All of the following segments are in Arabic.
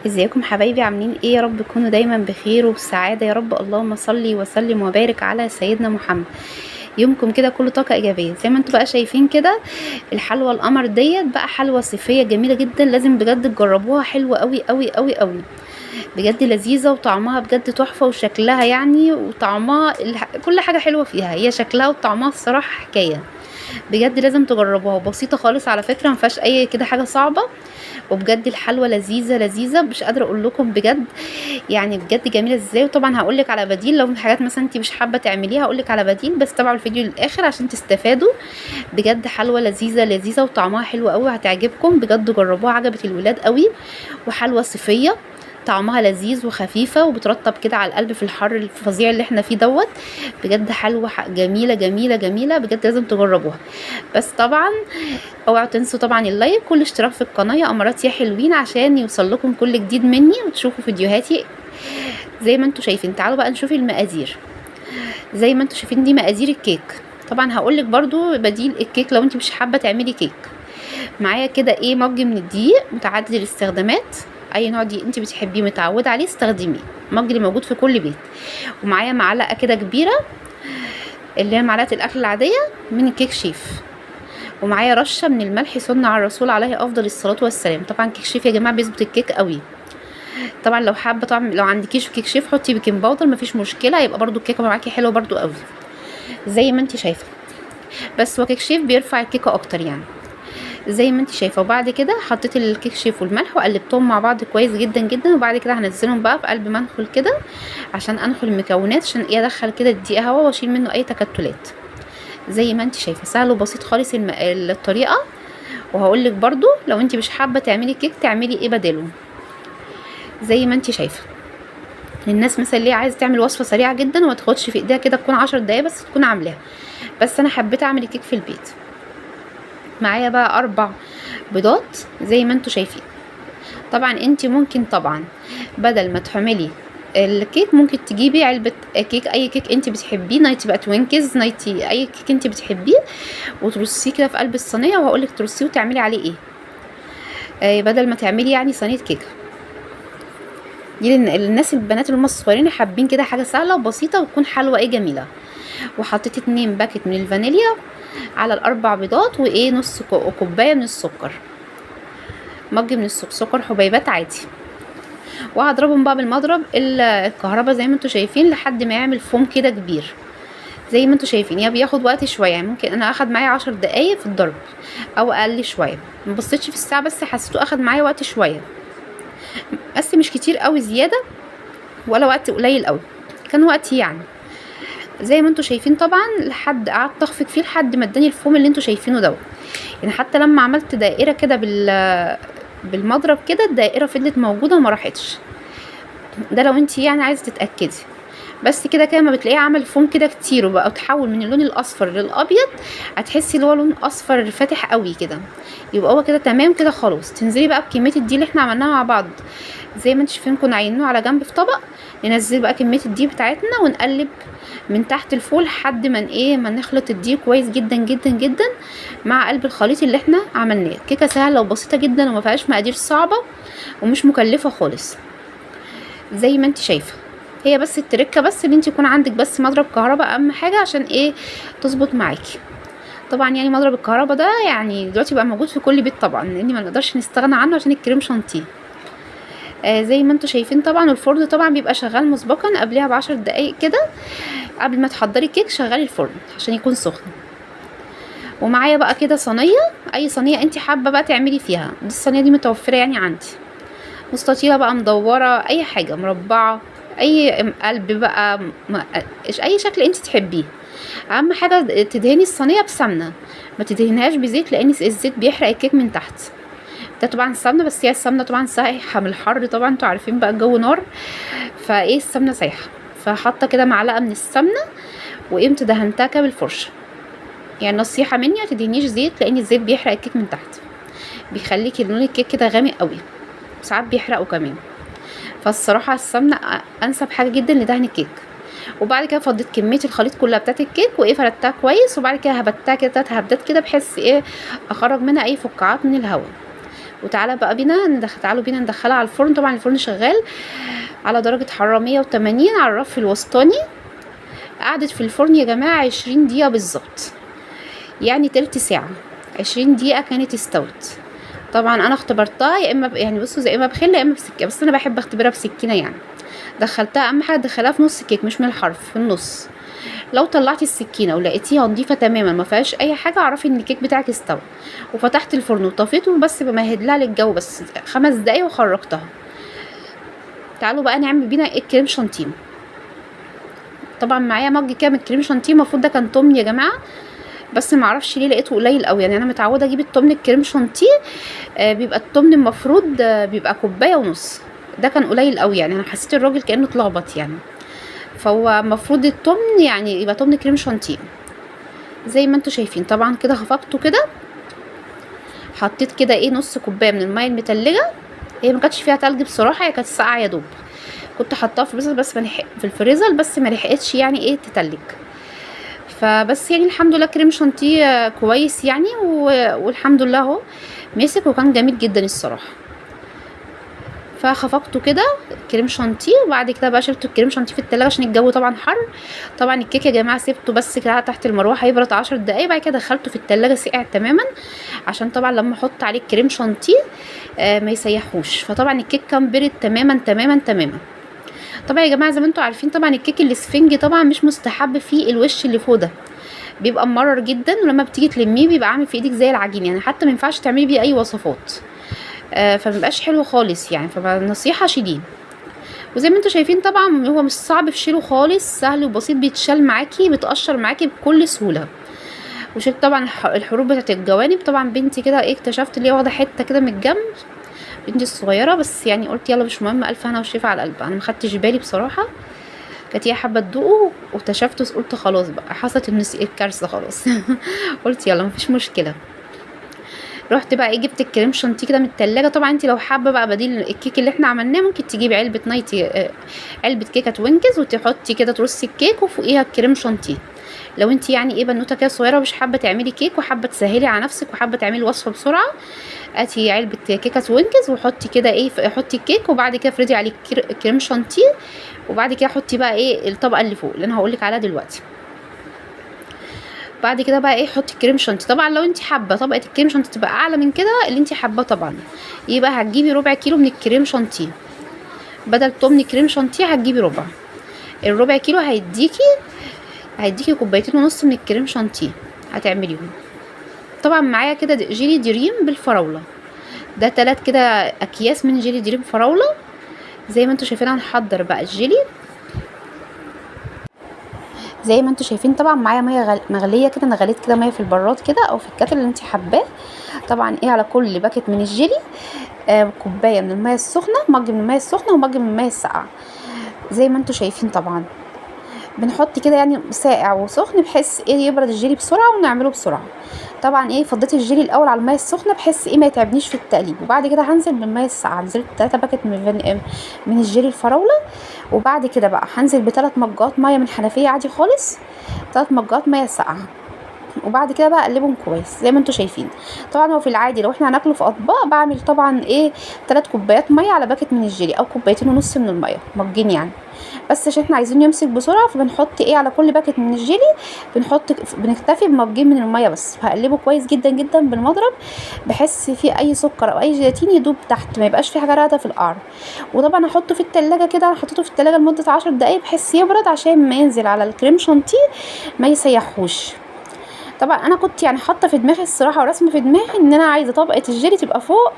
ازيكم حبايبي؟ عاملين ايه؟ يا رب تكونوا دايما بخير وبسعاده يا رب. اللهم صلي وسلم وبارك على سيدنا محمد. يومكم كده كله طاقه ايجابيه زي ما انتم بقى شايفين كده. الحلوى القمر ديت بقى حلوى صيفيه جميله جدا، لازم بجد تجربوها. حلوه قوي قوي قوي قوي، بجد لذيذه وطعمها بجد تحفه، وشكلها يعني وطعمها كل حاجه حلوه فيها، هي شكلها وطعمها الصراحه حكايه. بجد لازم تجربوها، بسيطه خالص على فكره، مفيهاش اي كده حاجه صعبه. وبجد الحلوى لذيذه لذيذه، مش قادره اقول لكم بجد يعني بجد جميله ازاي. وطبعا هقول لك على بديل لو في حاجات مثلا انت مش حابه تعمليها، هقول لك على بديل، بس تابعوا الفيديو للاخر عشان تستفادوا. بجد حلوى لذيذه لذيذه وطعمها حلو قوي، هتعجبكم بجد، جربوها عجبت الولاد قوي. وحلوى صيفيه، طعمها لذيذ وخفيفة وبترطب كده على القلب في الحر الفظيع اللي احنا فيه دوت. بجد حلوة جميلة جميلة جميلة، بجد لازم تجربوها. بس طبعا اوعوا تنسوا طبعا اللايك والاشتراك في القناة يا امارات يا حلوين، عشان يوصل لكم كل جديد مني وتشوفوا فيديوهاتي زي ما انتوا شايفين. تعالوا بقى نشوف المقادير. زي ما انتوا شايفين دي مقادير الكيك. طبعا هقولك برضو بديل الكيك لو انت مش حابة تعملي كيك. معايا كده ايه مج من الدقيق متعدد الاستخدامات، اي نوع دقيق انت بتحبيه متعوده عليه استخدميه، المج اللي موجود في كل بيت. ومعايا معلقه كده كبيره اللي هي معلقه الاكل العاديه من الكيك شيف. ومعايا رشه من الملح سنة على الرسول عليه افضل الصلاه والسلام. طبعا كيك شيف يا جماعه بيظبط الكيك قوي. طبعا لو حابه، طبعا لو عندكيش كيك شيف حطي بيكنج باودر مفيش مشكله، يبقى برضو الكيكه معاكي حلوه برضو قوي زي ما انت شايفه. بس هو كيك شيف بيرفع الكيكه اكتر يعني زي ما انت شايفه. وبعد كده حطيت الكيك شيف والملح وقلبتهم مع بعض كويس جدا جدا. وبعد كده هنزلهم بقى في قلب منخل كده عشان انخل المكونات، عشان ايه ادخل كده الدقيق هوا واشيل منه اي تكتلات. زي ما انت شايفه سهل وبسيط خالص الطريقه. وهقول لك برضو لو انت مش حابه تعملي كيك تعملي ايه بداله. زي ما انت شايفه للناس مثلا اللي عايزه تعمل وصفه سريعه جدا وما تاخدش في ايديها كده، تكون 10 دقايق بس تكون عاملاها. بس انا حبيت اعمل الكيك في البيت. معايا بقى 4 بيضات زي ما انتوا شايفين. طبعا انت ممكن طبعا بدل ما تعملي الكيك ممكن تجيبي علبة كيك، اي كيك انت بتحبيه، نايتي بقى توينكز، نايتي اي كيك انت بتحبيه، وترصيه كده في قلب الصينية. وهقولك ترصيه وتعملي عليه ايه. بدل ما تعملي يعني صينية كيك دي للناس البنات اللي هم الصغيرين حابين كده حاجة سهلة وبسيطة وتكون حلوة ايه جميلة. وحطيت 2 باكت من الفانيليا على ال4 بيضات، وايه نص كوباية من السكر، مج من سكر حبيبات عادي. وهضربهم بقى بالمضرب الكهرباء زي ما انتوا شايفين لحد ما يعمل فوم كده كبير. زي ما انتوا شايفين يا بياخد وقت شويه، يعني ممكن انا اخد معايا 10 دقايق في الضرب او اقل شويه. ما بصيتش في الساعه بس حسيته اخد معايا وقت شويه، بس مش كتير قوي زياده ولا وقت قليل قوي، كان وقتي يعني. زي ما انتوا شايفين طبعا لحد قعدت اخفق فيه لحد ما اداني الفوم اللي انتوا شايفينه دوت. يعني حتى لما عملت دائره كده بالمضرب كده الدائره فضلت موجوده وما راحتش. ده لو انت يعني عايزه تتاكدي. بس كده كده ما بتلاقيه عمل فوم كده كتير وبقى تحول من اللون الاصفر للابيض، هتحسي اللي هو لون اصفر فاتح قوي كده، يبقى هو كده تمام كده خلاص. تنزلي بقى بكميه الدقيق اللي احنا عملناها مع بعض زي ما انتوا شايفين، كنا عينوه على جنب في طبق. ننزل بقى كميه الدقيق بتاعتنا ونقلب من تحت لفوق لحد ما ايه ما نخلط الدقيق كويس جدا جدا جدا مع قلب الخليط اللي احنا عملناه. كيكه سهله وبسيطه جدا وما فيهاش مقادير صعبه ومش مكلفه خالص زي ما انت شايفه. هي بس التركه بس ان انت يكون عندك بس مضرب كهرباء اهم حاجه عشان ايه تظبط معاكي. طبعا يعني مضرب الكهرباء ده يعني دلوقتي بقى موجود في كل بيت طبعا، لان ما نقدرش نستغنى عنه عشان الكريم شانتيه. زي ما انتوا شايفين طبعا الفرن طبعا بيبقى شغال مسبقا قبلها ب10 دقايق كده، قبل ما تحضري الكيك شغلي الفرن عشان يكون سخن. ومعايا بقى كده صينيه، اي صينيه انت حابه بقى تعملي فيها، دي الصينيه دي متوفره يعني عندي، مستطيله بقى مدوره اي حاجه مربعه، اي قلب بقى اي شكل انت تحبيه. اهم حاجه تدهني الصينيه بسمنه، ما تدهنهاش بزيت لان الزيت بيحرق الكيك من تحت. ده طبعا السمنه، بس هي السمنه طبعا سايحه من الحر، طبعا انتوا عارفين بقى الجو نار، فايه السمنه سايحه. فحاطه كده معلقه من السمنه وقمت دهنتها كده بالفرشه. يعني نصيحه مني ما تدهنيش زيت لان الزيت بيحرق الكيك من تحت، بيخليكي لون الكيك كده غامق قوي، ساعات بيحرقه كمان. فالصراحه السمنه انسب حاجه جدا لدهن الكيك. وبعد كده فضيت كميه الخليط كلها بتاعت الكيك وايه فردتها كويس. وبعد كده هبتها كده 3 هبدات كده بحيث ايه اخرج منها اي فقاعات من الهواء. وتعالى بقى تعالوا بينا ندخلها على الفرن. طبعا الفرن شغال على درجة حرارة 180 على الرف الوسطاني. قعدت في الفرن يا جماعة 20 دقيقة بالظبط، يعني تلت ساعة. 20 دقيقة كانت استوت. طبعا انا اختبرتها يا اما يعني بصوا زي اما بخله يا اما بسكينه، بس انا بحب اختبرها بسكينه يعني. دخلتها، اهم حاجه تدخلها في نص الكيك مش من الحرف، في النص. لو طلعتي السكينه ولقيتيها نظيفه تماما ما فيهاش اي حاجه، اعرفي ان الكيك بتاعك استوى. وفتحت الفرن وطفيته، بس بمهد لها للجو بس 5 دقايق وخرجتها. تعالوا بقى نعمل بينا الكريم شانتيه. طبعا معايا مج كده من الكريم شانتيه، المفروض ده كان تمن يا جماعه، بس معرفش ليه لقيته قليل قوي. يعني انا متعوده اجيب التمن الكريم شانتيه بيبقى التمن المفروض بيبقى كوبايه ونص. ده كان قليل قوي، يعني انا حسيت الراجل كانه اتلخبط يعني. فهو المفروض التمن يعني يبقى تمن كريم شانتيه زي ما انتوا شايفين. طبعا كده خفقته كده، حطيت كده ايه نص كوبايه من الميه المتلجه. هي ما كانتش فيها تلج بصراحه، هي كانت ساقعه يا دوب. كنت حطاها في الفريزر بس في الفريزر بس ما لحقتش يعني ايه تتلج. فبس يعني الحمد لله كريم شانتيه كويس يعني، والحمد لله اهو مسك وكان جميل جدا الصراحه. فخفقته كده كريم شانتيه، وبعد كده بقى شلت الكريم شانتيه في التلاجة عشان الجو طبعا حر. طبعا الكيك يا جماعه سيبته بس كده تحت المروحه يبرد 10 دقايق، بعد كده دخلته في التلاجة سقع تماما، عشان طبعا لما احط عليه الكريم شانتيه ما يسيحوش. فطبعا الكيك كان برد تماما تماما تماما. طبعا يا جماعه زي ما انتم عارفين طبعا الكيك الاسفنجي طبعا مش مستحب فيه الوش اللي فوق ده، بيبقى مرر جدا، ولما بتيجي تلميه بيبقى عامل في ايدك زي العجين، يعني حتى ما ينفعش تعملي بيه اي وصفات. فمبقاش حلو خالص يعني. فنصيحه شيليه. وزي ما انتم شايفين طبعا هو مش صعب في شيله خالص، سهل وبسيط، بيتشال معاكي، بتقشر معاكي بكل سهوله. وشلت طبعا الحروف بتاعت الجوانب. طبعا بنتي كده ايه اكتشفت اللي هي واخده حته كده من الجنب، بنتي الصغيره، بس يعني قلت يلا مش مهم، الف هنا والشفا على القلب. انا ما خدتش بالي بصراحه، كانت هي حابه تدوقه واكتشفته، قلت خلاص بقى حصلت الكارثه خلاص. قلت يلا مفيش مشكله. رحت بقى ايه جبت الكريم شانتيه كده من التلاجة. طبعا انت لو حابه بقى بديل الكيك اللي احنا عملناه ممكن تجيبي علبه نايتي، علبه كيكه توينكز، وتحطي كده ترصي الكيك وفوقيها الكريم شانتيه. لو انت يعني ايه بنوته كده صغيره ومش حابه تعملي كيك وحابه تسهلي على نفسك وحابه تعملي وصفه بسرعه، هاتي علبه كيكه توينكز وحطي كده ايه حطي الكيك، وبعد كده افردي عليه الكريم شانتيه، وبعد كده حطي بقى ايه الطبقه اللي فوق اللي انا هقولك عليها دلوقتي. بعد كده بقى ايه حطي الكريم شانتيه. طبعا لو انت حابه طبقه الكريم شانتيه تبقى اعلى من كده اللي انت حابه طبعا، يبقى هتجيبي ربع كيلو من الكريم شانتيه، بدل تمن كريم شانتيه هتجيبي ربع. الربع كيلو هيديكي كوبايتين ونص من الكريم شانتيه هتعمليهم. طبعا معايا كده جيلي دريم بالفراوله، ده 3 كده اكياس من جيلي دريم فراوله. زي ما انتوا شايفين هنحضر بقى الجيلي. زي ما انتوا شايفين طبعا معايا ميه مغليه كده، انا غليت كده ميه في البراد كده او في الكاتل اللي انت حباه. طبعا ايه على كل باكت من الجيلي كوبايه من الميه السخنه، مج من الميه السخنه ومج من الميه الساقعه. زي ما انتوا شايفين طبعا بنحط كده يعني ساقع وسخن بحيث ايه يبرد الجيلي بسرعه ونعمله بسرعه. طبعا ايه فضيت الجيلي الاول على الميه السخنه بحيث ايه ما يتعبنيش في التقليب، وبعد كده هنزل بالميه الساقعه. نزلت 3 باكت من الجيلي الفراوله، وبعد كده بقى هنزل ب3 مجات ميه من حنفيه عادي خالص، 3 مجات ميه ساقعه، وبعد كده بقى اقلبهم كويس زي ما انتوا شايفين. طبعا هو في العادي لو احنا هناكله في اطباق بعمل طبعا ايه 3 كوبايات ميه على باكت من الجيلي او كوبايتين ونص من الميه مجين يعني، بس عشان احنا عايزين يمسك بسرعه فبنحط ايه على كل باكت من الجيلي بنكتفي بمجين من الميه بس. هقلبه كويس جدا جدا بالمضرب بحيث فيه اي سكر او اي جيلاتين يدوب تحت، ما يبقاش فيه حاجه راقده في القعر. وطبعا هحطه في التلاجة كده، انا حطيته في التلاجة لمده 10 دقايق بحيث يبرد عشان ما ينزل على الكريم شانتيه ما يسيحوش. طبعا انا كنت يعني حاطه في دماغي الصراحه ورسمه في دماغي ان انا عايزه طبقه الجيلي تبقى فوق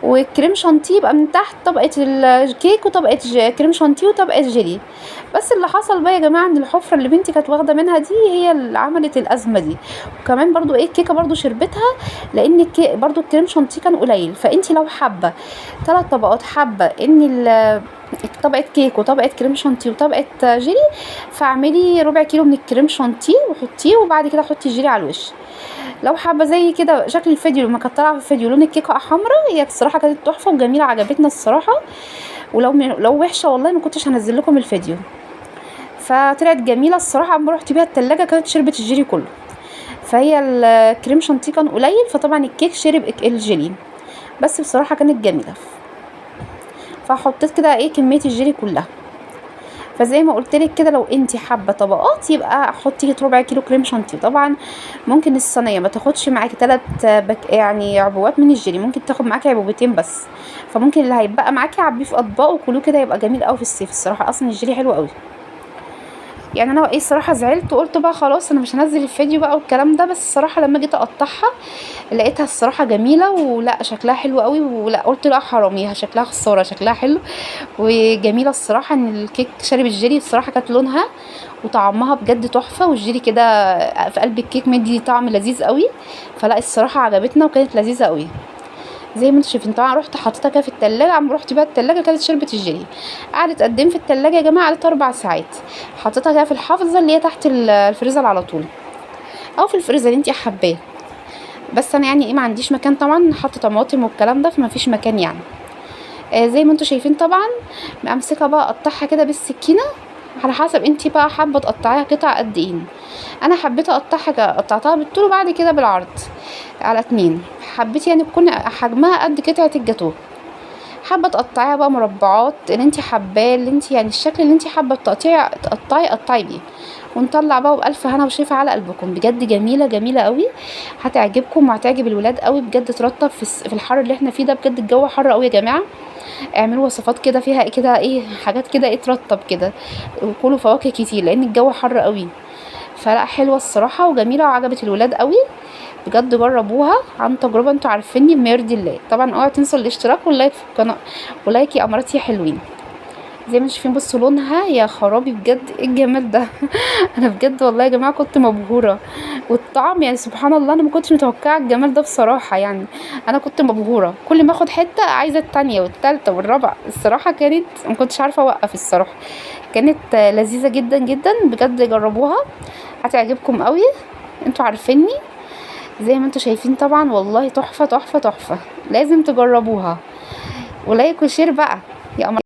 والكريم شانتيه يبقى من تحت، طبقه الكيك وطبقه كريم شانتيه وطبقه جيلي. بس اللي حصل بقى يا جماعه ان الحفره اللي بنتي كانت واخده منها دي هي اللي عملت الازمه دي. وكمان برضو ايه الكيكه برضو شربتها، لان برضو الكريم شانتيه كان قليل. فانتي لو حابه 3 طبقات، حابه ان طبقه كيك وطبقه كريم شانتيه وطبقه جيلي، فاعملي ربع كيلو من الكريم شانتيه وحطيه، وبعد كده حطي الجيلي على الوش. لو حابه زي كده شكل الفيديو لما كانت طالعه في الفيديو لون الكيكه حمراء، هي الصراحه كانت تحفه وجميله عجبتنا الصراحه. ولو وحشه والله ما كنتش هنزل لكم الفيديو. فطلعت جميله الصراحه، اما رحت بيها التلاجة كانت شربت الجيلي كله. فهي الكريم شانتيه كان قليل، فطبعا الكيك شرب الجيلي. بس بصراحه كانت جميله. فحطيت كده ايه كميه الجيلي كلها. فزي ما قلت لك كده، لو انت حابه طبقات يبقى حطي ربع كيلو كريم شانتيه. طبعا ممكن الصينيه ما تاخدش معاكي 3 يعني عبوات من الجيلي، ممكن تاخد معاكي عبوتين بس. فممكن اللي هيبقى معاكي عبيه في اطباق وكلوه كده، يبقى جميل قوي في الصيف الصراحه. اصلا الجيلي حلو قوي. يعني انا ايه الصراحه زعلت وقلت بقى خلاص انا مش هنزل الفيديو بقى والكلام ده. بس الصراحه لما جيت اقطعها لقيتها الصراحه جميله، ولا شكلها حلو قوي، ولا قلت لا حراميها شكلها خساره، شكلها حلو وجميله الصراحه. ان الكيك شارب الجيلي الصراحه كانت لونها وطعمها بجد تحفه، والجيلي كده في قلب الكيك مدي طعم لذيذ قوي. فلا الصراحه عجبتنا وكانت لذيذه قوي. زي ما انتوا شايفين طبعا رحت حطيتها كده في التلاجة. رحت بقى التلاجة كانت شربت الجيلي، قعدت قد ايه في التلاجة يا جماعه؟ قعدت 4 ساعات. حطيتها كده في الحافظه اللي هي تحت الفريزر على طول، او في الفريزر اللي انت حباه. بس انا يعني ايه ما عنديش مكان طبعا، حاطه طماطم والكلام ده فما فيش مكان يعني. زي ما انتوا شايفين طبعا امسكها بقى اقطعها كده بالسكينه على حسب انتي بقى حابه تقطعيها قطع قد ايه. انا حبيت اقطعها قطعتها بالطول وبعد كده بالعرض على 2. حبيت يعني تكون حجمها قد قطعه الجاتوه. حابه تقطعيها بقى مربعات اللي انتي حباه، اللي انتي يعني الشكل اللي انتي حابه تقطعي بيه. ونطلع بقى بألف هنا وشفا على قلبكم. بجد جميله جميله قوي، هتعجبكم وهتعجب الولاد قوي بجد. ترطب في الحر اللي احنا فيه ده، بجد الجو حر قوي يا جماعه. اعملوا وصفات كده فيها كده ايه حاجات كده ايه ترطب كده، وكلوا فواكه كتير لان الجو حر قوي. فلا حلوه الصراحه وجميله وعجبت الولاد قوي بجد. جربوها عن تجربه، انتوا عارفيني بما يرضي الله. طبعا اوعوا تنسوا الاشتراك واللايك في القناه، ولايك يا اماراتي يا حلوين. زي ما انتوا شايفين بصوا لونها، يا خرابي بجد ايه الجمال ده. انا بجد والله يا جماعه كنت مبهوره. والطعم يعني سبحان الله، انا ما كنتش متوقعه الجمال ده بصراحه. يعني انا كنت مبهوره، كل ما اخد حته عايزه التانية والتالتة والرابعه. الصراحه كانت ما كنتش عارفه اوقف الصراحه. كانت لذيذه جدا جدا بجد. جربوها هتعجبكم قوي، انتوا عارفيني. زي ما انتوا شايفين طبعا والله تحفه تحفه تحفه. لازم تجربوها. ولايك وشير بقى يا